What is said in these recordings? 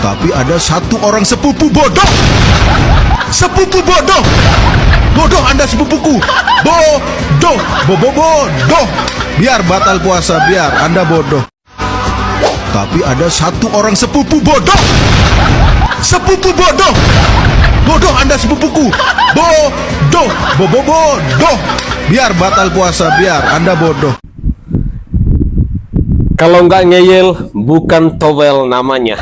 Tapi ada satu orang sepupu bodoh. Sepupu bodoh. Bodoh Anda sepupuku. Bodoh. Bodoh. Biar batal puasa, biar Anda bodoh. Tapi ada satu orang sepupu bodoh. Sepupu bodoh. Bodoh Anda sepupuku. Bodoh. Bodoh. Biar batal puasa, biar Anda bodoh. Kalau nggak ngeyel, bukan towel namanya.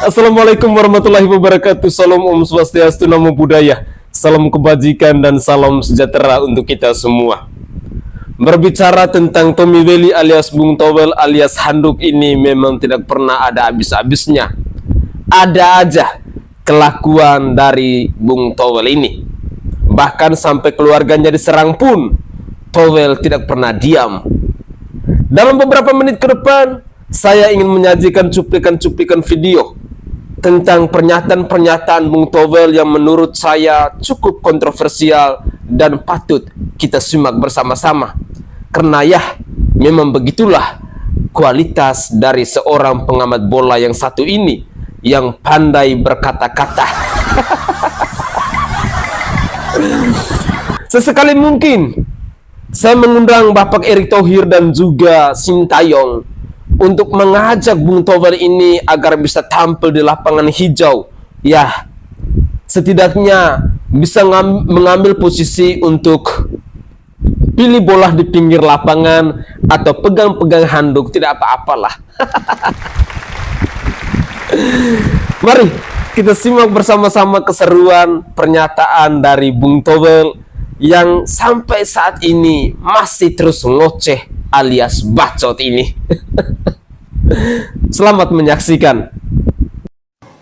Assalamualaikum warahmatullahi wabarakatuh. Salam Om Swastiastu, Namo Buddhaya. Salam kebajikan dan salam sejahtera untuk kita semua. Berbicara tentang Tommy Welly alias Bung Towel alias handuk ini memang tidak pernah ada habis-habisnya. Ada aja kelakuan dari Bung Towel ini. Bahkan sampai keluarganya diserang pun Towel tidak pernah diam. Dalam beberapa menit ke depan, saya ingin menyajikan cuplikan-cuplikan video tentang pernyataan-pernyataan Bung Towel yang menurut saya cukup kontroversial dan patut kita simak bersama-sama. Karena ya, memang begitulah kualitas dari seorang pengamat bola yang satu ini, yang pandai berkata-kata. Sesekali mungkin saya mengundang Bapak Erick Thohir dan juga Sintayong untuk mengajak Bung Towel ini agar bisa tampil di lapangan hijau. Ya, setidaknya bisa mengambil posisi untuk pilih bola di pinggir lapangan atau pegang-pegang handuk, tidak apa-apalah. Mari kita simak bersama-sama keseruan pernyataan dari Bung Towel yang sampai saat ini masih terus ngoceh alias bacot ini. Selamat menyaksikan.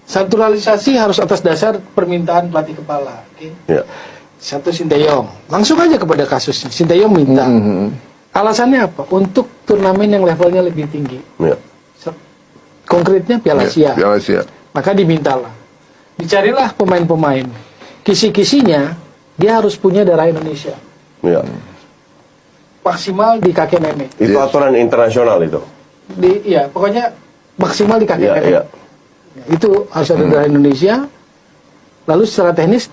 Naturalisasi harus atas dasar permintaan pelatih kepala. Okay? Ya. Satu, Sintayong. Langsung aja kepada kasusnya. Sintayong minta. Alasannya apa? Untuk turnamen yang levelnya lebih tinggi. Ya. Konkretnya Piala Asia. Piala Asia. Maka dimintalah. Dicarilah pemain-pemain. Kisi-kisinya dia harus punya darah Indonesia. Ya. Maksimal di kakek nenek. Itu aturan internasional itu. Ya, pokoknya maksimal di kakek nenek. Ya. Itu harus ada darah Indonesia. Lalu secara teknis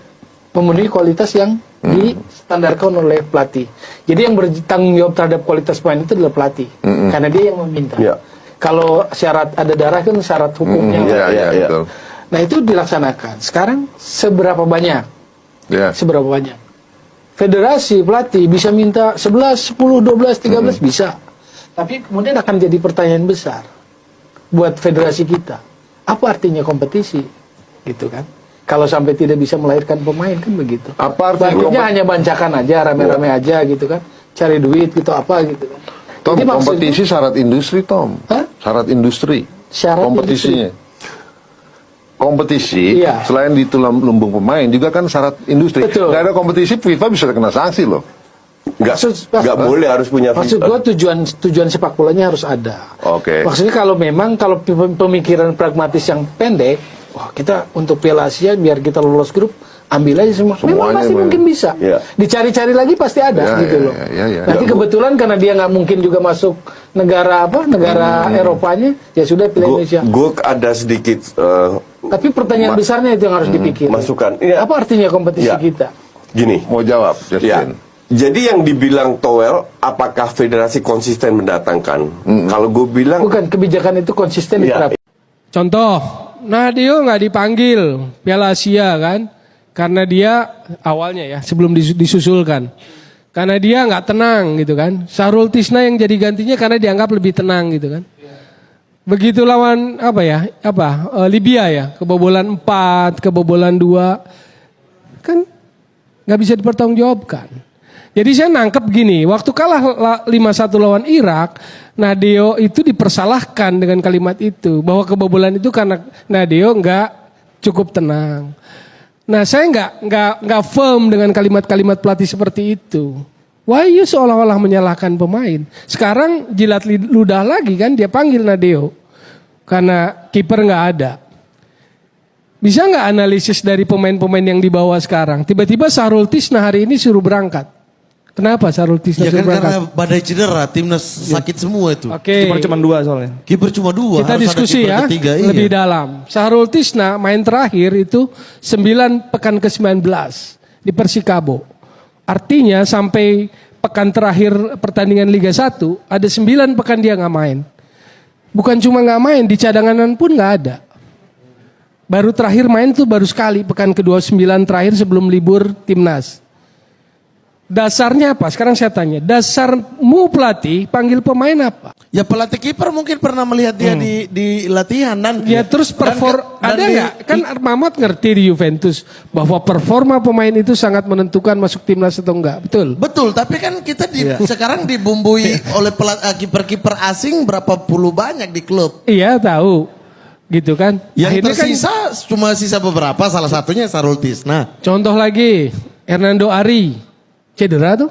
memenuhi kualitas yang distandarkan oleh pelatih. Jadi yang bertanggung jawab terhadap kualitas pemain itu adalah pelatih. Karena dia yang meminta. Ya. Kalau syarat ada darah kan syarat hukumnya. Ya. Nah itu dilaksanakan. Sekarang seberapa banyak? Ya. Seberapa banyak? Federasi pelatih bisa minta 11, 10, 12, 13 bisa. Tapi kemudian akan jadi pertanyaan besar buat federasi kita. Apa artinya kompetisi? Gitu kan? Kalau sampai tidak bisa melahirkan pemain kan begitu. Apa artinya Bagusnya hanya bancakan aja, rame-rame aja gitu kan. Cari duit gitu apa gitu kan. Tom, Jadi kompetisi syarat industri, Tom. Hah? Syarat industri. Syarat kompetisinya. Kompetisi, Iya. selain di tulang lumbung pemain, juga kan syarat industri. Betul. Nggak ada kompetisi, FIFA bisa kena sanksi loh. Nggak boleh harus punya. Maksud gua tujuan sepak bolanya harus ada. Oke. Maksudnya kalau pemikiran pragmatis yang pendek, wah kita untuk Piala Asia biar kita lolos grup, ambil aja semua. Memang Semuanya pasti memang. mungkin bisa. Ya. Dicari-cari lagi pasti ada Ya, gitu ya, loh. ya. Nanti kebetulan karena dia nggak mungkin juga masuk negara Eropanya, ya sudah pilih Indonesia. Gue ada sedikit Tapi pertanyaan besarnya itu yang harus dipikir. masukan. Ya. Apa artinya kompetisi Ya. kita? Gini. Mau jawab, Ya. Justin. Jadi yang dibilang Towel, apakah federasi konsisten mendatangkan? Kalau gue bilang, Bukan, kebijakan itu konsisten Ya. diterapkan. Contoh, Nadio nggak dipanggil Piala Asia kan? Karena dia awalnya ya sebelum disusulkan, karena dia nggak tenang gitu kan. Sahrul Tisna yang jadi gantinya karena dianggap lebih tenang gitu kan. Begitu lawan Libya ya, kebobolan 4, kebobolan 2, kan nggak bisa dipertanggungjawabkan. Jadi saya nangkep gini, waktu kalah 5-1 lawan Irak, Nadio itu dipersalahkan dengan kalimat itu, bahwa kebobolan itu karena Nadio nggak cukup tenang. Nah saya nggak firm dengan kalimat-kalimat pelatih seperti itu. Why you seolah-olah menyalahkan pemain? Sekarang jilat ludah lagi kan, dia panggil Nadio karena kiper nggak ada. Bisa nggak analisis dari pemain-pemain yang dibawa sekarang? Tiba-tiba Sahrul Tisna hari ini suruh berangkat. Kenapa Sarul Tisna Ya kan suruh berangkat? karena badai cedera, timnas sakit semua itu. Oke. Cuma dua soalnya. Kiper cuma dua. Kita harus ada diskusi kiper ya ketiga, lebih iya. dalam. Sahrul Tisna main terakhir itu 9 pekan ke-19 di Persikabo. Artinya sampai pekan terakhir pertandingan Liga 1 ada 9 pekan dia nggak main. Bukan cuma nggak main, di cadangan pun nggak ada. Baru terakhir main tuh baru sekali pekan ke-29 terakhir sebelum libur timnas. Dasarnya apa? Sekarang saya tanya, dasarmu pelatih panggil pemain apa? Ya pelatih kiper mungkin pernah melihat dia di latihan dan Ya terus ada nggak? Kan Mamat ngerti di Juventus bahwa performa pemain itu sangat menentukan masuk timnas atau enggak, betul? Betul, tapi kan kita sekarang dibumbui oleh kiper-kiper asing berapa puluh banyak di klub. Iya tahu, gitu kan? Yang Akhirnya tersisa cuma sisa beberapa, salah satunya Sarul Tisna. Contoh lagi, Hernando Ari cedera tuh,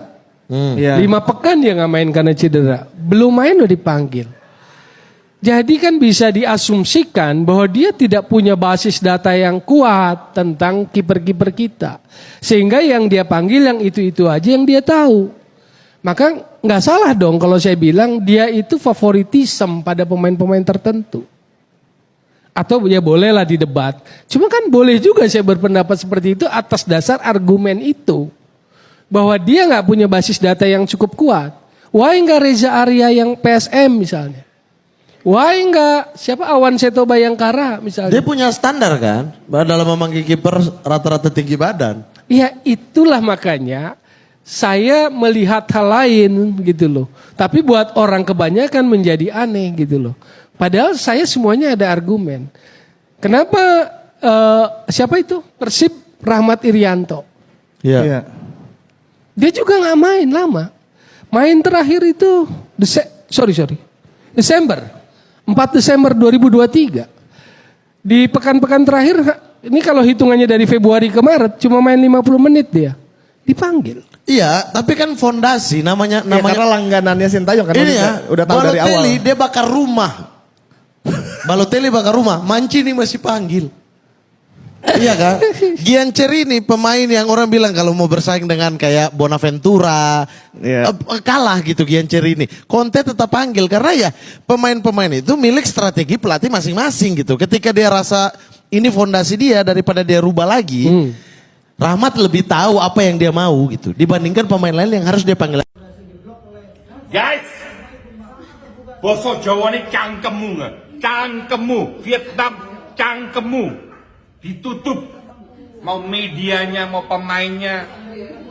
Iya. 5 pekan dia nggak main karena cedera, belum main udah dipanggil. Jadi kan bisa diasumsikan bahwa dia tidak punya basis data yang kuat tentang kiper-kiper kita. Sehingga yang dia panggil yang itu-itu aja yang dia tahu. Maka nggak salah dong kalau saya bilang dia itu favoritisme pada pemain-pemain tertentu. Atau ya bolehlah didebat. Cuma kan boleh juga saya berpendapat seperti itu atas dasar argumen itu. Bahwa dia nggak punya basis data yang cukup kuat. Why nggak Reza Arya yang PSM misalnya? Why nggak siapa Awan Seto Bayangkara misalnya? Dia punya standar kan, dalam memanggil kiper rata-rata tinggi badan. Ya itulah makanya saya melihat hal lain gitu loh. Tapi buat orang kebanyakan menjadi aneh gitu loh. Padahal saya semuanya ada argumen. Kenapa siapa itu? Persib Rahmat Irianto. Iya. Iya. Dia juga nggak main lama. Main terakhir itu Desember. 4 Desember 2023. Di pekan-pekan terakhir, ini kalau hitungannya dari Februari ke Maret, cuma main 50 menit dia. Dipanggil. Iya, tapi kan fondasi namanya Ya, karena langganannya Sintayong kan ini ya, udah tahu dari awal. Balotelli dia bakar rumah. Balotelli bakar rumah, Mancini masih panggil. Iya kan? Giancerini pemain yang orang bilang kalau mau bersaing dengan kayak Bonaventura Iya. kalah gitu Giancerini. Conte tetap panggil karena ya pemain-pemain itu milik strategi pelatih masing-masing gitu. Ketika dia rasa ini fondasi dia daripada dia rubah lagi, Rahmat lebih tahu apa yang dia mau gitu dibandingkan pemain lain yang harus dia panggil. Guys, basa Jawa ini cangkemmu, cangkemmu, Vietnam cangkemmu, ditutup. Mau medianya, mau pemainnya,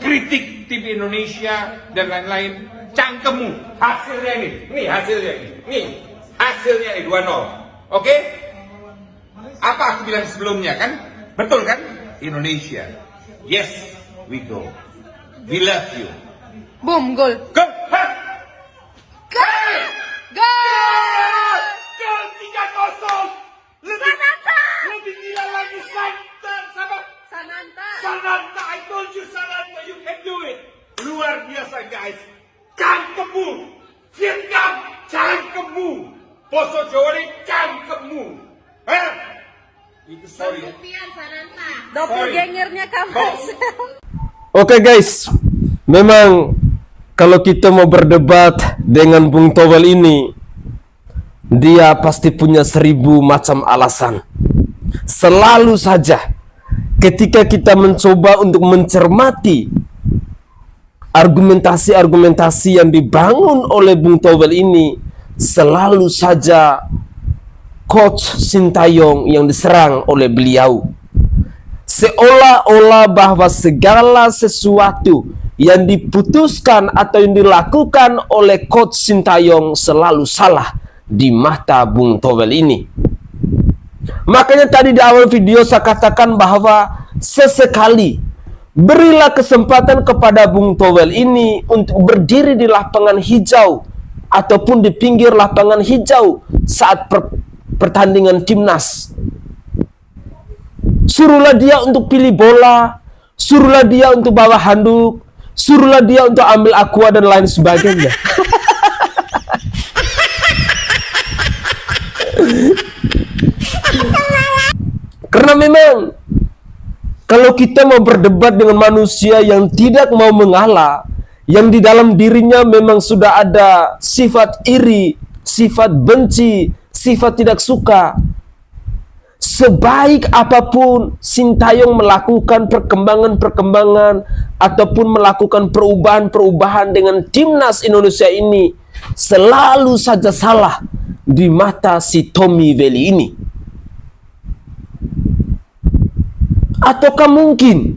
kritik tim Indonesia dan lain-lain, cangkemmu. Hasilnya ini hasilnya ini hasilnya ini 2-0. Oke? Apa aku bilang sebelumnya kan? Betul kan? Indonesia. Yes, we go. We love you. Boom, gol. Go! Ha! Gol! Gol! Gol 3-0. Lebih gila lagi Sananta sama Sananta. I told you Sananta, you can do it. Luar biasa guys. Cangkemmu. Vietnam cangkemmu. Boso Jawa ini cangkemmu. Hah? Itu sorry. Doppelgangernya Marcel. Oke guys, memang kalau kita mau berdebat dengan Bung Towel ini, dia pasti punya 1000 macam alasan. Selalu saja ketika kita mencoba untuk mencermati argumentasi-argumentasi yang dibangun oleh Bung Towel ini, selalu saja Coach Sintayong yang diserang oleh beliau. Seolah-olah bahwa segala sesuatu yang diputuskan atau yang dilakukan oleh Coach Sintayong selalu salah di mata Bung Towel ini. Makanya tadi di awal video saya katakan bahwa sesekali berilah kesempatan kepada Bung Towel ini untuk berdiri di lapangan hijau ataupun di pinggir lapangan hijau saat pertandingan timnas. Suruhlah dia untuk pilih bola, suruhlah dia untuk bawa handuk, suruhlah dia untuk ambil aqua dan lain sebagainya. Karena memang kalau kita mau berdebat dengan manusia yang tidak mau mengalah, yang di dalam dirinya memang sudah ada sifat iri, sifat benci, sifat tidak suka. Sebaik apapun Sintayong melakukan perkembangan-perkembangan ataupun melakukan perubahan-perubahan dengan timnas Indonesia ini, selalu saja salah di mata si Tommy Welly ini. Ataukah mungkin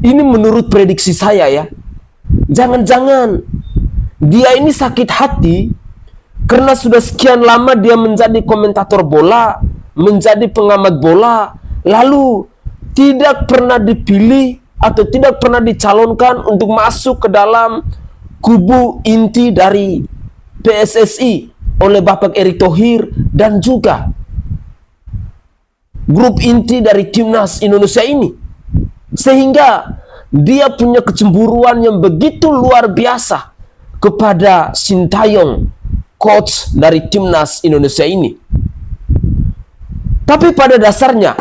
ini menurut prediksi saya ya, jangan-jangan dia ini sakit hati karena sudah sekian lama dia menjadi komentator bola, menjadi pengamat bola, lalu tidak pernah dipilih atau tidak pernah dicalonkan untuk masuk ke dalam kubu inti dari PSSI oleh Bapak Erick Thohir dan juga grup inti dari timnas Indonesia ini, sehingga dia punya kecemburuan yang begitu luar biasa kepada Sintayong, coach dari timnas Indonesia ini. Tapi pada dasarnya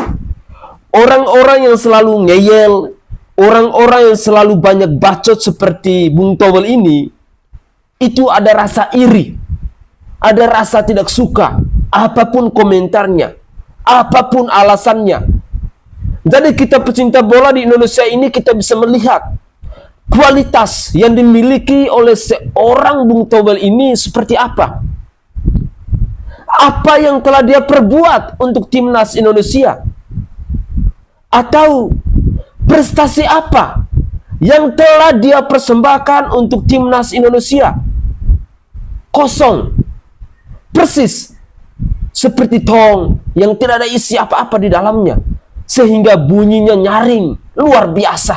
orang-orang yang selalu ngeyel, orang-orang yang selalu banyak bacot seperti Bung Towel ini, itu ada rasa iri, ada rasa tidak suka apapun komentarnya, apapun alasannya. Jadi kita pecinta bola di Indonesia ini, kita bisa melihat kualitas yang dimiliki oleh seorang Bung Towel ini seperti apa. Apa yang telah dia perbuat untuk timnas Indonesia, atau prestasi apa yang telah dia persembahkan untuk timnas Indonesia. Kosong, persis seperti tong yang tidak ada isi apa-apa di dalamnya, sehingga bunyinya nyaring luar biasa.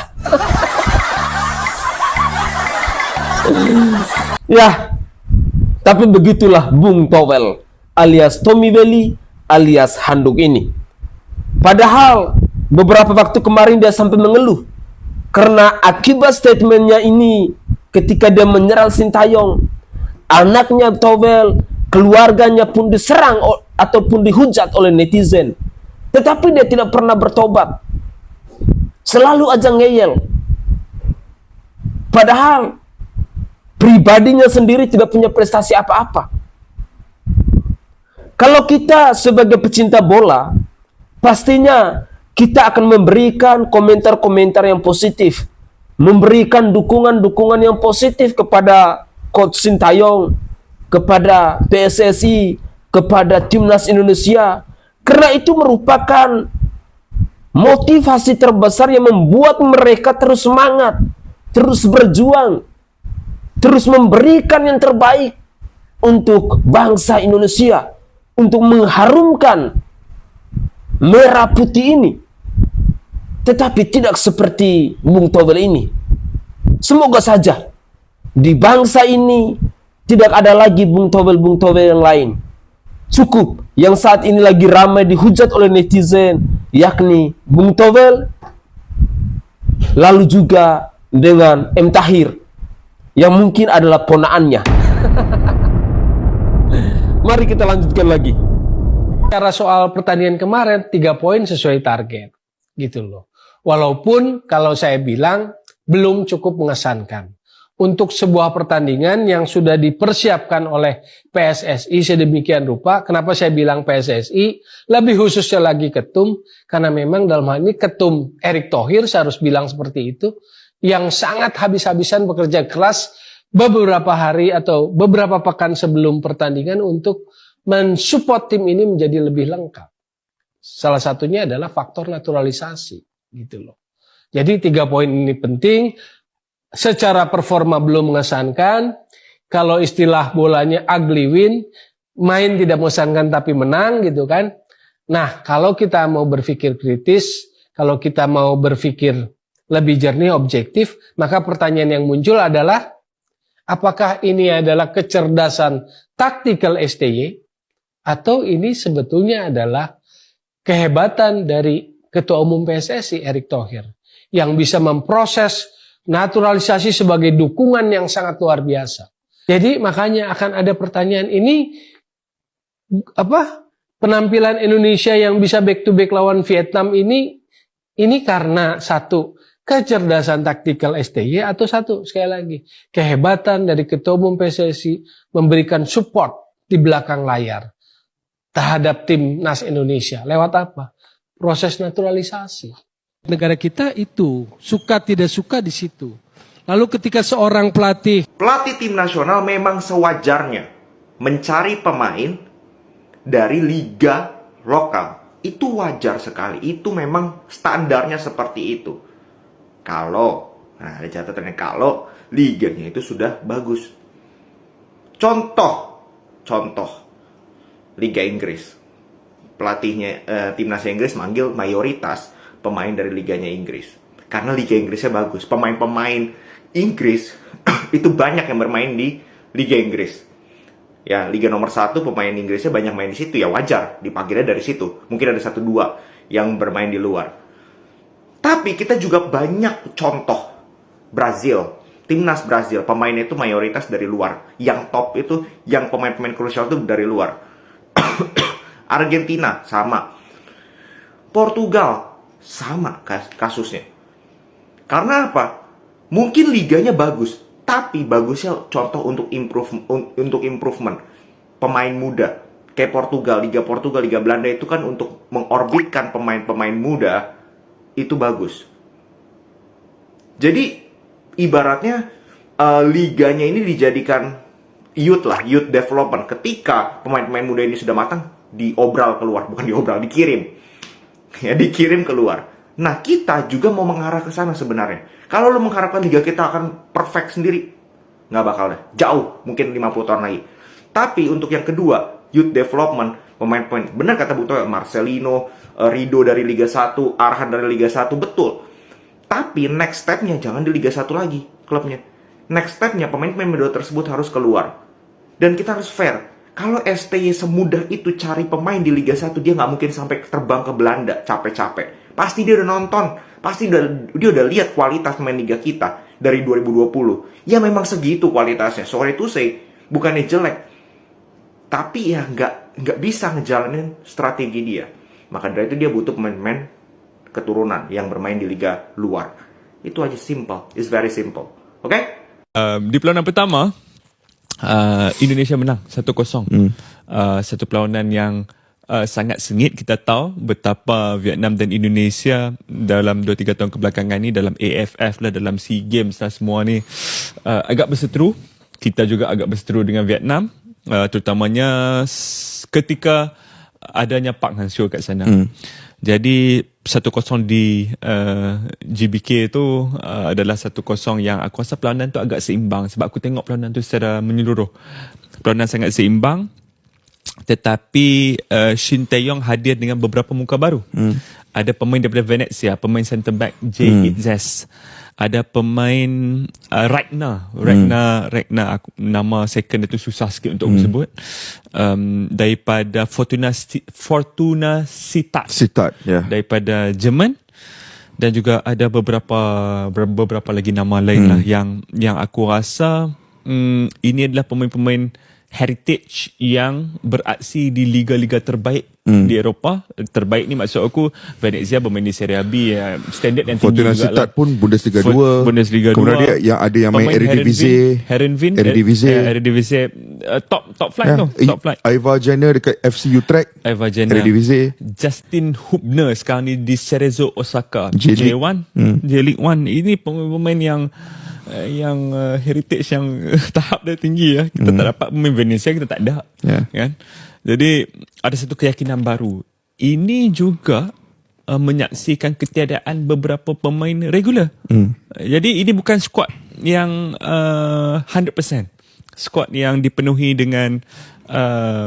Ya, tapi begitulah Bung Towel alias Tommy Welly alias Handuk ini. Padahal beberapa waktu kemarin dia sampai mengeluh karena akibat statementnya ini, ketika dia menyerang Sintayong, anaknya Towel, keluarganya pun diserang ataupun dihujat oleh netizen. Tetapi dia tidak pernah bertobat, selalu aja ngeyel. Padahal pribadinya sendiri tidak punya prestasi apa-apa. Kalau kita sebagai pecinta bola, pastinya kita akan memberikan komentar-komentar yang positif, memberikan dukungan-dukungan yang positif kepada Coach Sintayong, kepada PSSI, kepada timnas Indonesia, karena itu merupakan motivasi terbesar yang membuat mereka terus semangat, terus berjuang, terus memberikan yang terbaik untuk bangsa Indonesia, untuk mengharumkan merah putih ini. Tetapi tidak seperti Bung Towel ini. Semoga saja di bangsa ini tidak ada lagi Bung Towel yang lain. Cukup yang saat ini lagi ramai dihujat oleh netizen, yakni Bung Towel, lalu juga dengan M. Tahir yang mungkin adalah ponaannya. Mari kita lanjutkan lagi. Cara soal pertandingan kemarin 3 poin sesuai target, gitu loh. Walaupun kalau saya bilang belum cukup mengesankan untuk sebuah pertandingan yang sudah dipersiapkan oleh PSSI sedemikian rupa. Kenapa saya bilang PSSI? Lebih khususnya lagi Ketum, karena memang dalam hal ini Ketum Erick Thohir, saya harus bilang seperti itu, yang sangat habis-habisan bekerja keras beberapa hari atau beberapa pekan sebelum pertandingan untuk mensupport tim ini menjadi lebih lengkap. Salah satunya adalah faktor naturalisasi, gitu loh. Jadi 3 poin ini penting. Secara performa belum mengesankan. Kalau istilah bolanya ugly win, main tidak mengesankan tapi menang, gitu kan. Nah, kalau kita mau berpikir kritis, kalau kita mau berpikir lebih jernih, objektif, maka pertanyaan yang muncul adalah, apakah ini adalah kecerdasan taktikal STY, atau ini sebetulnya adalah kehebatan dari Ketua Umum PSSI Erick Thohir yang bisa memproses naturalisasi sebagai dukungan yang sangat luar biasa. Jadi makanya akan ada pertanyaan ini, penampilan Indonesia yang bisa back to back lawan Vietnam ini karena satu, kecerdasan taktikal STY atau satu sekali lagi kehebatan dari Ketua Umum PSSI memberikan support di belakang layar terhadap timnas Indonesia lewat apa? Proses naturalisasi. Negara kita itu suka tidak suka di situ. Lalu ketika seorang pelatih Pelatih tim nasional memang sewajarnya mencari pemain dari liga lokal. Itu wajar sekali. Itu memang standarnya seperti itu. Kalau, nah ada catatannya, kalau liganya itu sudah bagus. Contoh Liga Inggris. Pelatihnya timnas Inggris manggil mayoritas pemain dari liganya Inggris. Karena Liga Inggrisnya bagus. Pemain-pemain Inggris itu banyak yang bermain di Liga Inggris. Ya, Liga nomor 1 pemain Inggrisnya banyak main di situ, ya wajar dipanggilnya dari situ. Mungkin ada 1-2 yang bermain di luar. Tapi kita juga banyak contoh Brazil, timnas Brazil, pemainnya itu mayoritas dari luar. Yang top itu, yang pemain-pemain krusial itu dari luar. Argentina sama, Portugal sama kasusnya. Karena apa? Mungkin liganya bagus, tapi bagusnya contoh untuk improvement pemain muda. Kayak Portugal, Liga Belanda itu kan untuk mengorbitkan pemain-pemain muda itu bagus. Jadi ibaratnya liganya ini dijadikan youth development. Ketika pemain-pemain muda ini sudah matang, dikirim keluar. Nah, kita juga mau mengarah ke sana sebenarnya. Kalau lo mengharapkan liga kita akan perfect sendiri, nggak bakal deh. Jauh, mungkin 50 tahun lagi. Tapi untuk yang kedua, youth development, pemain-pemain, benar kata Bung Toel, Marcelino, Rido dari Liga 1, Arhan dari Liga 1, betul. Tapi next step-nya jangan di Liga 1 lagi klubnya. Next step-nya pemain-pemain muda tersebut harus keluar. Dan kita harus fair. Kalau STY semudah itu cari pemain di Liga 1, dia nggak mungkin sampai terbang ke Belanda capek-capek. Pasti dia udah nonton, pasti dia udah lihat kualitas pemain Liga kita dari 2020. Ya memang segitu kualitasnya, sorry to say, bukannya jelek. Tapi ya nggak bisa ngejalanin strategi dia. Maka dari itu dia butuh pemain-pemain keturunan yang bermain di liga luar. Itu aja, simple, it's very simple. Oke? Di perlawanan pertama, Indonesia menang 1-0. Satu perlawanan yang sangat sengit. Kita tahu betapa Vietnam dan Indonesia dalam 2-3 tahun kebelakangan ni, dalam AFF lah, dalam SEA Games lah, semua ni agak berseteru. Kita juga agak berseteru dengan Vietnam, terutamanya ketika adanya Park Hang-seo kat sana. Jadi 1-0 di GBK itu adalah 1-0 yang aku rasa perlawanan tu agak seimbang, sebab aku tengok perlawanan tu secara menyeluruh. Perlawanan sangat seimbang, tetapi Shin Tae-yong hadir dengan beberapa muka baru. Ada pemain daripada Venezia, pemain centre back J. Itzes. Ada pemain Regna, aku, nama second itu susah sikit untuk aku sebut. Daripada Fortuna Sittard. Daripada Jerman. Dan juga ada beberapa lagi nama lain lah yang aku rasa ini adalah pemain-pemain heritage yang beraksi di liga-liga terbaik di Eropah. Terbaik ni maksud aku Venezia bermain di Serie B, standard yang tinggi Fortuna juga Sittard lah. pun Bundesliga 2. Bundesliga 2. Kemudian dia yang ada yang main Eredivisie. Eredivisie top flight tu. Top flight. Ivar Jenner dekat FC Utrecht. Ivar Jenner. Eredivisie. Justin Hubner sekarang ni di Cerezo Osaka. J-League. J-League 1. Ini pemain yang heritage yang tahap dia tinggi ya. Kita tak dapat pemain Venezia, kita tak ada. Kan? Jadi ada satu keyakinan baru. Ini juga menyaksikan ketiadaan beberapa pemain regular. Jadi ini bukan skuad yang 100%. Skuad yang dipenuhi dengan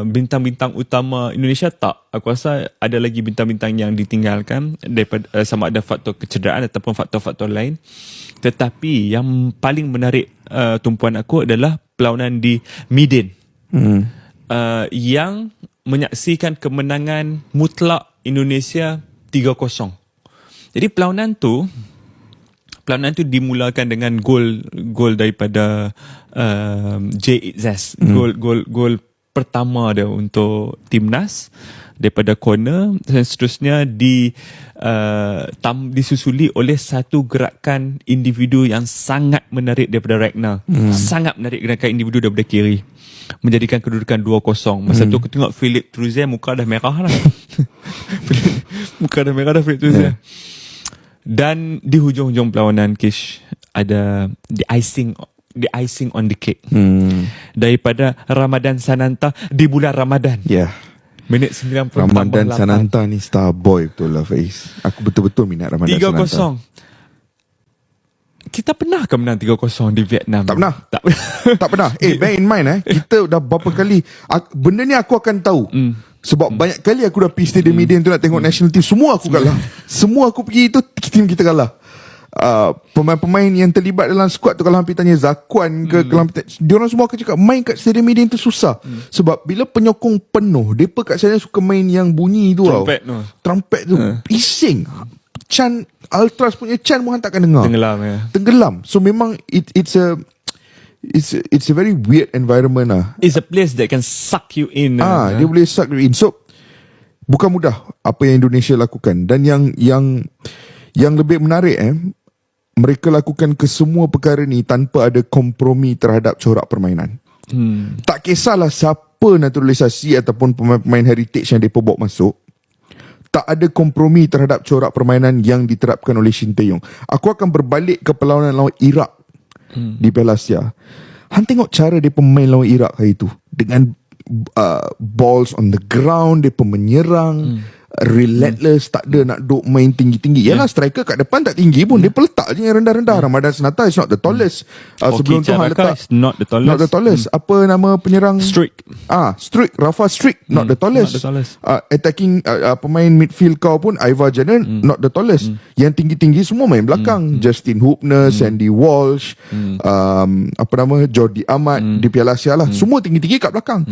bintang-bintang utama Indonesia, tak. Aku rasa ada lagi bintang-bintang yang ditinggalkan daripada sama ada faktor kecederaan ataupun faktor-faktor lain. Tetapi yang paling menarik tumpuan aku adalah perlawanan di Midin. Yang menyaksikan kemenangan mutlak Indonesia 3-0. Jadi perlawanan tu dimulakan dengan gol daripada J. Itzes. Gol pertama dia untuk timnas daripada corner, dan seterusnya disusuli oleh satu gerakan individu yang sangat menarik daripada Ragnar. Sangat menarik gerakan individu daripada kiri, menjadikan kedudukan 2-0. Masa tu aku tengok Philippe Troussier, muka dah merah lah. Muka dah merah dah Philippe Troussier. Dan di hujung-hujung perlawanan, Kish, ada the icing on the cake. Daripada Ramadan Sananta di bulan Ramadan. Ya. Minit 90 Ramadan tambah 8. Sananta ni star boy betul lah, Faiz. Aku betul-betul minat Ramadan 3-0. Sananta. Kita pernah ke menang 3-0 di Vietnam? Tak pernah. Tak, Tak pernah. Bear in mind kita dah berapa kali benda ni aku akan tahu. Sebab banyak kali aku dah pergi Stadium Media tu nak tengok national team, semua aku kalah. Semua aku pergi itu tim kita kalah. Pemain-pemain yang terlibat dalam squad tu, kalau hampir tanya Zakuan ke, diorang semua akan cakap main kat Stadium Media itu susah. Sebab bila penyokong penuh, depa kat sana suka main yang bunyi tu Trumpet tu. Trumpet tu bising. Chan Ultras punya Chan pun takkan dengar. Tenggelam. So memang it's a very weird environment lah. It's a place that can suck you in. Dia boleh suck you in. So bukan mudah apa yang Indonesia lakukan. Dan yang lebih menarik mereka lakukan kesemua perkara ni tanpa ada kompromi terhadap corak permainan. Tak kisahlah siapa naturalisasi ataupun pemain-pemain heritage yang mereka bawa masuk, tak ada kompromi terhadap corak permainan yang diterapkan oleh Shin Tae-yong. Aku akan berbalik ke perlawanan lawan Iraq di Piala Asia. Han tengok cara dia pemain lawan Iraq hari tu, dengan balls on the ground, dia menyerang relentless, tak ada nak duk main tinggi-tinggi. Yalah, striker kat depan tak tinggi pun, dia peletak je yang rendah-rendah. Ramadan Sananta is not the tallest. Sebelum tu Han letak not the tallest. Apa nama penyerang? Strick. Rafa Strick, not the tallest. Attacking pemain midfield kau pun Ivar Jenner, not the tallest. Yang tinggi-tinggi semua main belakang. Justin Hubner, Sandy Walsh, Jordi Amat di Piala Asia lah. Semua tinggi-tinggi kat belakang.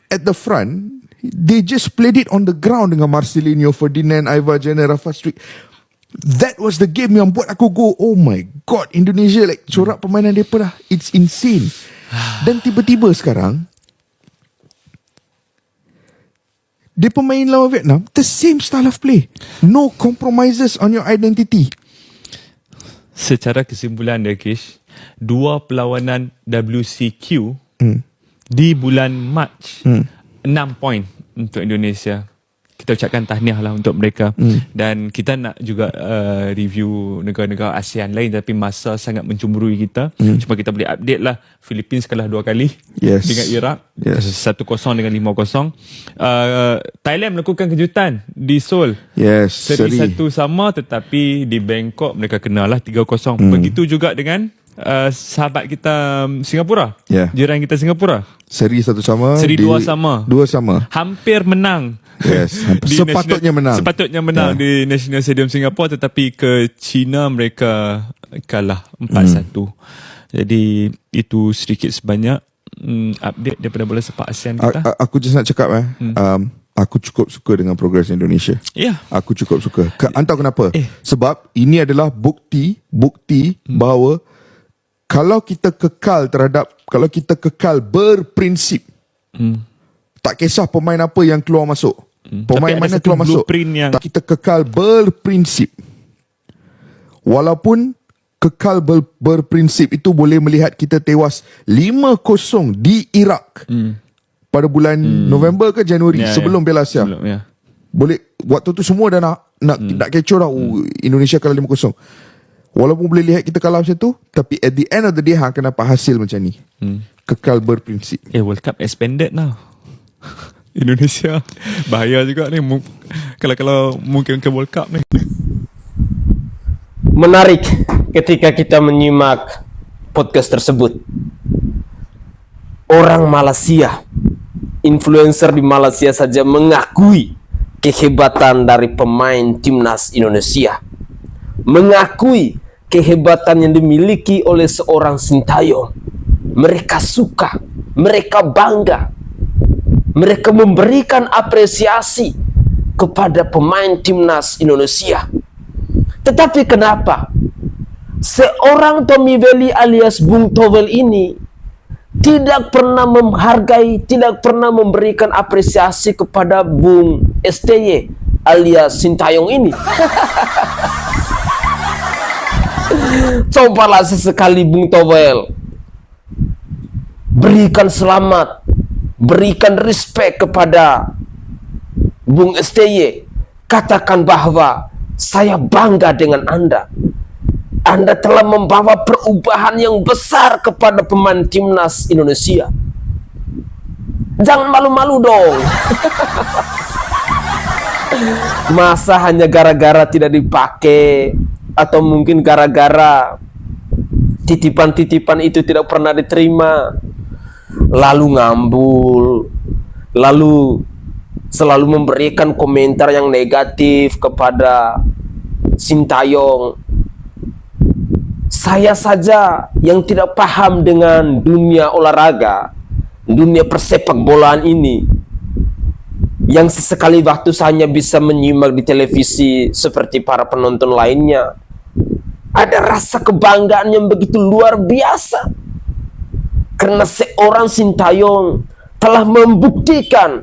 At the front, they just played it on the ground dengan Marcelinho, Ferdinand, Ivar Jenner, Rafa Strick. That was the game yang buat aku go, oh my god, Indonesia like corak permainan mereka dah, it's insane. Dan tiba-tiba sekarang dia pemain lawan Vietnam, the same style of play, no compromises on your identity. Secara kesimpulan dia, Kish, 2 perlawanan WCQ di bulan Mac, 6 poin untuk Indonesia. Kita ucapkan tahniah lah untuk mereka. Dan kita nak juga review negara-negara ASEAN lain, tapi masa sangat mencemburui kita. Cuma kita boleh update lah. Philippines kalah 2 kali dengan Iraq, 1-0 dengan 5-0. Thailand melakukan kejutan di Seoul, seri 1 sama, tetapi di Bangkok mereka kenalah 3-0. Begitu juga dengan sahabat kita Singapura, jiran kita Singapura, seri 1 sama, seri 2 sama, hampir menang. Sepatutnya menang di National Stadium Singapura, tetapi ke China mereka kalah 4-1. Jadi itu sedikit sebanyak update daripada bola sepak ASEAN kita. Aku just nak cakap aku cukup suka dengan progres Indonesia. Aku cukup suka. Entah kenapa. Sebab ini adalah bukti bahawa kalau kita kekal berprinsip, tak kisah pemain apa yang keluar masuk, pemain mana keluar masuk, kita kekal berprinsip. Walaupun kekal berprinsip itu boleh melihat kita tewas 5-0 di Iraq pada bulan November ke Januari, sebelum Piala Asia. Boleh, waktu tu semua dah nak kecoh dah. Indonesia kalah 5-0. Walaupun boleh lihat kita kalah macam tu, tapi at the end of the day akan dapat hasil macam ni. Kekal berprinsip. World Cup expanded now. Indonesia bahaya juga ni kalau mungkin ke World Cup ni. Menarik ketika kita menyimak podcast tersebut. Orang Malaysia, influencer di Malaysia saja mengakui kehebatan dari pemain timnas Indonesia, mengakui kehebatan yang dimiliki oleh seorang Shin Tae-yong. Mereka suka, mereka bangga, mereka memberikan apresiasi kepada pemain timnas Indonesia. Tetapi kenapa seorang Tommy Welly alias Bung Towel ini tidak pernah menghargai, tidak pernah memberikan apresiasi kepada Bung STY alias Sintayong ini. Cobalah sesekali Bung Towel, berikan selamat, berikan respect kepada Bung STY. Katakan bahwa saya bangga dengan Anda. Anda telah membawa perubahan yang besar kepada pemain timnas Indonesia. Jangan malu-malu dong. Masa hanya gara-gara tidak dipakai, atau mungkin gara-gara titipan-titipan itu tidak pernah diterima, lalu ngambul, lalu selalu memberikan komentar yang negatif kepada Sintayong. Saya saja yang tidak paham dengan dunia olahraga, dunia persepak bolaan ini, yang sesekali waktu hanya bisa menyimak di televisi seperti para penonton lainnya, ada rasa kebanggaan yang begitu luar biasa karena seorang Sintayong telah membuktikan,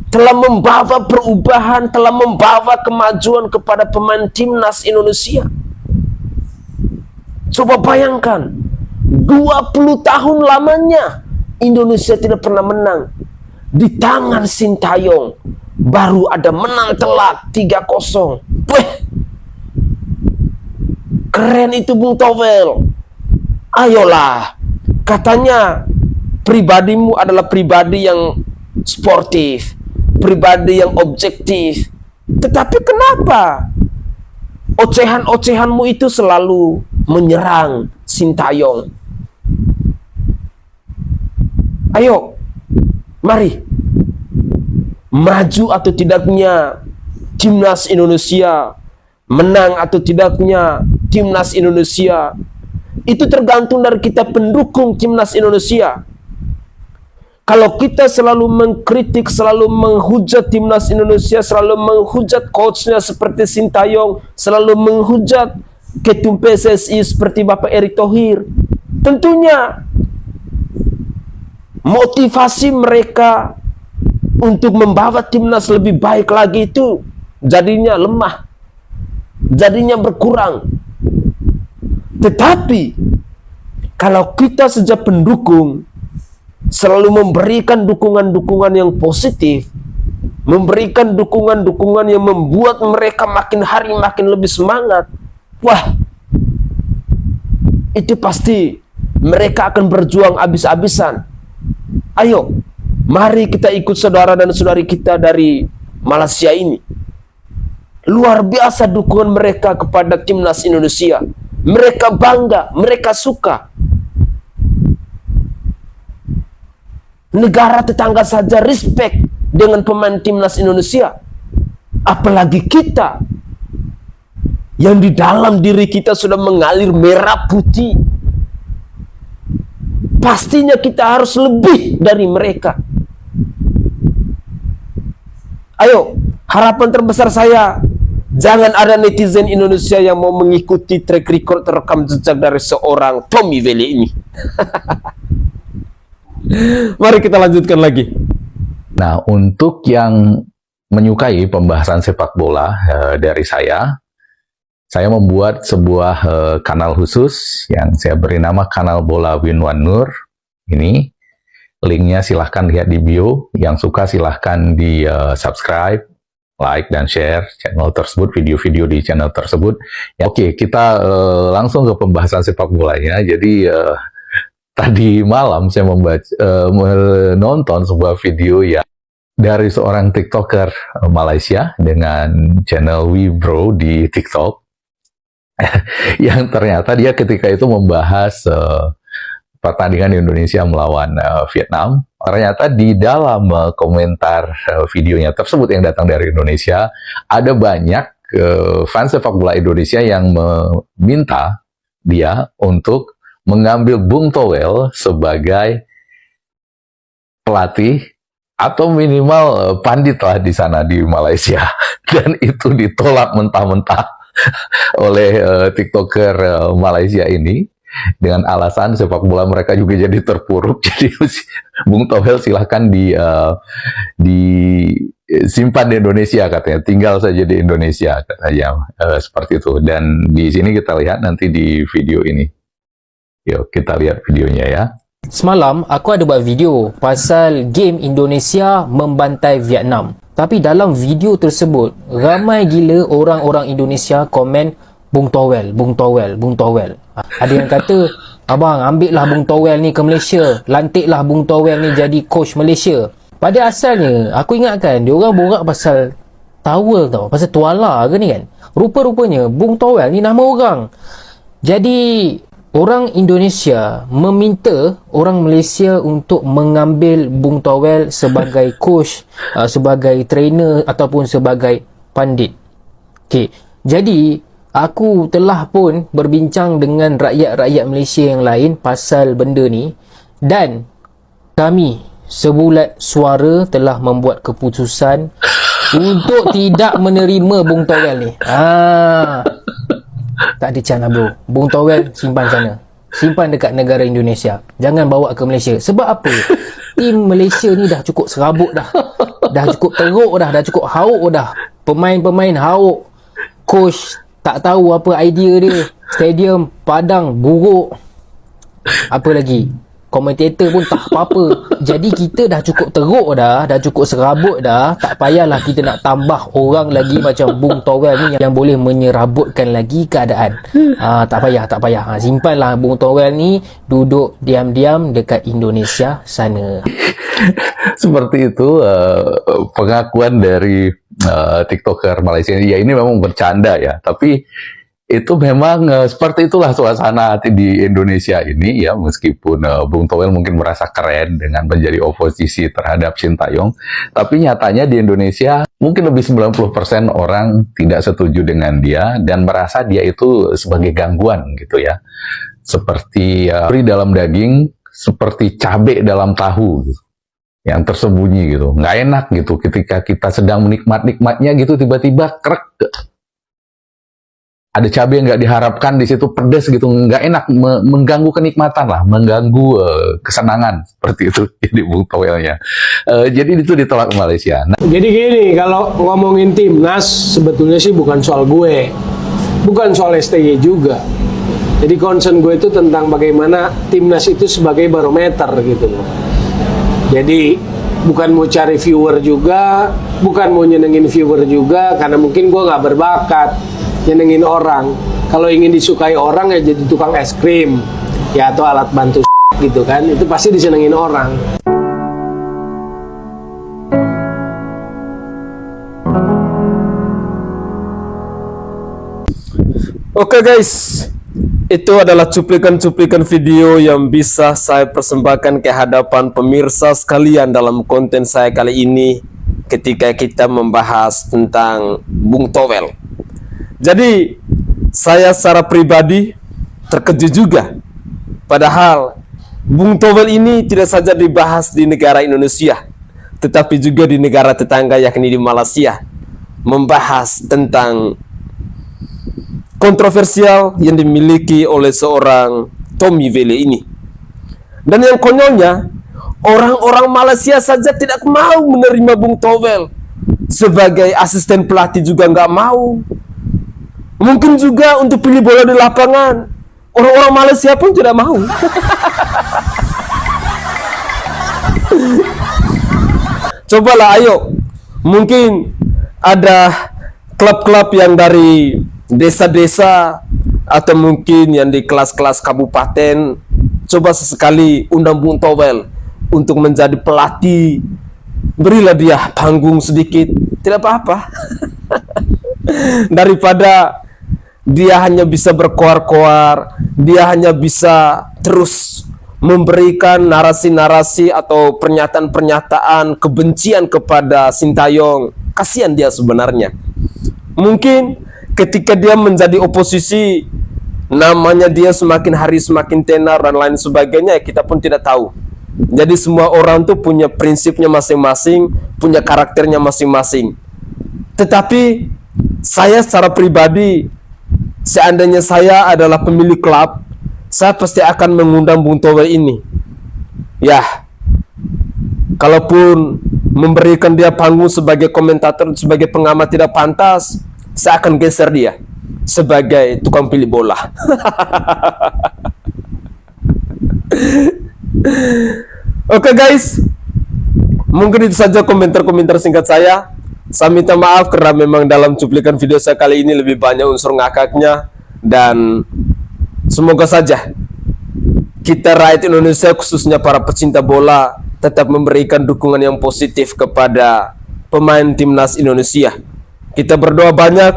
telah membawa perubahan, telah membawa kemajuan kepada pemain timnas Indonesia. Coba bayangkan, 20 tahun lamanya Indonesia tidak pernah menang. Di tangan Sintayong baru ada menang telak 3-0. Weh, keren itu Bung Towel. Ayolah, katanya pribadimu adalah pribadi yang sportif, pribadi yang objektif. Tetapi kenapa ocehan-ocehanmu itu selalu menyerang Sintayong? Ayo, mari, maju atau tidaknya timnas Indonesia, menang atau tidaknya timnas Indonesia, itu tergantung dari kita pendukung timnas Indonesia. Kalau kita selalu mengkritik, selalu menghujat timnas Indonesia, selalu menghujat coachnya seperti Sintayong, selalu menghujat ketum PSSI seperti Bapak Erick Thohir, tentunya motivasi mereka untuk membawa timnas lebih baik lagi itu jadinya lemah, jadinya berkurang. Tetapi kalau kita sejak pendukung selalu memberikan dukungan-dukungan yang positif, memberikan dukungan-dukungan yang membuat mereka makin hari makin lebih semangat, wah, itu pasti mereka akan berjuang habis-habisan. Ayo, mari kita ikut saudara dan saudari kita dari Malaysia ini. Luar biasa dukungan mereka kepada timnas Indonesia. Mereka bangga, mereka suka. Negara tetangga saja respect dengan pemain timnas Indonesia. Apalagi kita yang di dalam diri kita sudah mengalir merah putih. Pastinya kita harus lebih dari mereka. Ayo, harapan terbesar saya, jangan ada netizen Indonesia yang mau mengikuti track record rekam jejak dari seorang Tommy Welly ini. Mari kita lanjutkan lagi. Nah, untuk yang menyukai pembahasan sepak bola dari saya membuat sebuah kanal khusus yang saya beri nama Kanal Bola Winwan Nur. Ini linknya silahkan lihat di bio. Yang suka silahkan di subscribe, like, dan share channel tersebut, video-video di channel tersebut. Ya, oke, kita langsung ke pembahasan sepak bolanya. Jadi tadi malam saya menonton sebuah video ya dari seorang TikToker Malaysia dengan channel Webro di TikTok. Yang ternyata dia ketika itu membahas pertandingan Indonesia melawan Vietnam. Ternyata di dalam komentar videonya tersebut yang datang dari Indonesia, ada banyak fans sepak bola Indonesia yang meminta dia untuk mengambil Bung Towel sebagai pelatih atau minimal pandit lah di sana di Malaysia. Dan itu ditolak mentah-mentah oleh TikToker Malaysia ini. dengan alasan sepak bola mereka juga jadi terpuruk. Jadi Bung Tohel silahkan disimpan di Indonesia katanya, tinggal saja di Indonesia katanya, seperti itu. Dan di sini kita lihat nanti di video ini. Yuk kita lihat videonya ya. Semalam aku ada buat video pasal game Indonesia membantai Vietnam. Tapi dalam video tersebut ramai gila orang-orang Indonesia komen Bung Towel, Bung Towel, Bung Towel. Ada yang kata, abang ambillah Bung Towel ni ke Malaysia, lantiklah Bung Towel ni jadi coach Malaysia. Pada asalnya aku ingatkan dia orang borak pasal towel tau, pasal tuala ke ni kan. Rupa-rupanya Bung Towel ni nama orang. Jadi orang Indonesia meminta orang Malaysia untuk mengambil Bung Towel sebagai coach, sebagai trainer ataupun sebagai pandit. Okey. Jadi aku telah pun berbincang dengan rakyat-rakyat Malaysia yang lain pasal benda ni, dan kami sebulat suara telah membuat keputusan untuk tidak menerima Bung Towel ni. Tak ada chance lah bro. Bung Towel simpan sana. Simpan dekat negara Indonesia. Jangan bawa ke Malaysia. Sebab apa? Tim Malaysia ni dah cukup serabut dah. Dah cukup teruk dah. Dah cukup hauk dah. Pemain-pemain hauk. Coach tak tahu apa idea dia. Stadium padang buruk. Apa lagi? Komentator pun tak apa-apa. Jadi kita dah cukup teruk dah, dah cukup serabut dah. Tak payahlah kita nak tambah orang lagi macam Bung Towel ni yang boleh menyerabutkan lagi keadaan. Tak payah. Simpanlah Bung Towel ni duduk diam-diam dekat Indonesia sana. Seperti itu pengakuan dari TikToker Malaysia. Ya ini memang bercanda ya, tapi itu memang seperti itulah suasana hati di Indonesia ini ya, meskipun Bung Towel mungkin merasa keren dengan menjadi oposisi terhadap Sintayong, tapi nyatanya di Indonesia mungkin lebih 90% orang tidak setuju dengan dia dan merasa dia itu sebagai gangguan gitu ya, seperti peri dalam daging, seperti cabai dalam tahu gitu, yang tersembunyi gitu, nggak enak gitu ketika kita sedang menikmatnya gitu tiba-tiba krek, ada cabai yang nggak diharapkan di situ, pedas gitu, nggak enak, mengganggu kenikmatan lah, mengganggu kesenangan seperti itu. Jadi Bung Towelnya, jadi itu ditolak Malaysia. Jadi gini, kalau ngomongin timnas sebetulnya sih bukan soal gue, bukan soal STY juga. Jadi concern gue itu tentang bagaimana timnas itu sebagai barometer gitu loh. Jadi bukan mau cari viewer juga, bukan mau nyenengin viewer juga, karena mungkin gue nggak berbakat nyenengin orang. Kalau ingin disukai orang ya jadi tukang es krim ya, atau alat bantu gitu kan, itu pasti disenengin orang. Oke guys, itu adalah cuplikan-cuplikan video yang bisa saya persembahkan ke hadapan pemirsa sekalian dalam konten saya kali ini ketika kita membahas tentang Bung Towel. Jadi saya secara pribadi terkejut juga, padahal Bung Towel ini tidak saja dibahas di negara Indonesia, tetapi juga di negara tetangga yakni di Malaysia, membahas tentang kontroversial yang dimiliki oleh seorang Tommy Vele ini. Dan yang konyolnya, orang-orang Malaysia saja tidak mau menerima Bung Towel sebagai asisten pelatih, juga nggak mau. Mungkin juga untuk pilih bola di lapangan, orang-orang Malaysia pun tidak mau. Cobalah ayo, mungkin ada klub-klub yang dari desa-desa atau mungkin yang di kelas-kelas kabupaten, coba sesekali undang Bung Towel untuk menjadi pelatih. Berilah dia panggung sedikit, tidak apa-apa. Daripada dia hanya bisa berkoar-koar, dia hanya bisa terus memberikan narasi-narasi atau pernyataan-pernyataan kebencian kepada Sintayong. Kasihan dia sebenarnya. Mungkin ketika dia menjadi oposisi, namanya dia semakin hari semakin tenar dan lain sebagainya, kita pun tidak tahu. Jadi semua orang tuh punya prinsipnya masing-masing, punya karakternya masing-masing. Tetapi saya secara pribadi, seandainya saya adalah pemilik klub, saya pasti akan mengundang Bung Towel ini. Ya, kalaupun memberikan dia panggung sebagai komentator, sebagai pengamat tidak pantas, saya akan geser dia sebagai tukang pilih bola. Oke guys, mungkin itu saja komentar-komentar singkat saya. Saya minta maaf karena memang dalam cuplikan video saya kali ini lebih banyak unsur ngakaknya. Dan semoga saja kita rakyat Indonesia, khususnya para pecinta bola, tetap memberikan dukungan yang positif kepada pemain timnas Indonesia. Kita berdoa banyak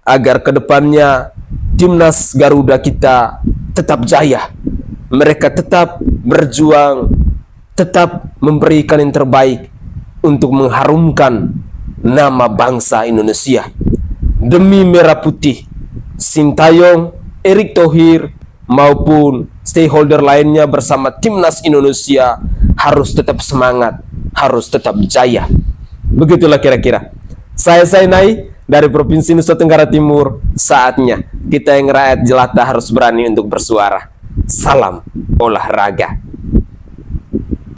agar kedepannya timnas Garuda kita tetap jaya. Mereka tetap berjuang, tetap memberikan yang terbaik untuk mengharumkan nama bangsa Indonesia. Demi Merah Putih, Sintayong, Erick Thohir, maupun stakeholder lainnya bersama timnas Indonesia harus tetap semangat, harus tetap jaya. Begitulah kira-kira. Saya Zainai dari Provinsi Nusa Tenggara Timur. Saatnya kita yang rakyat jelata harus berani untuk bersuara. Salam olahraga.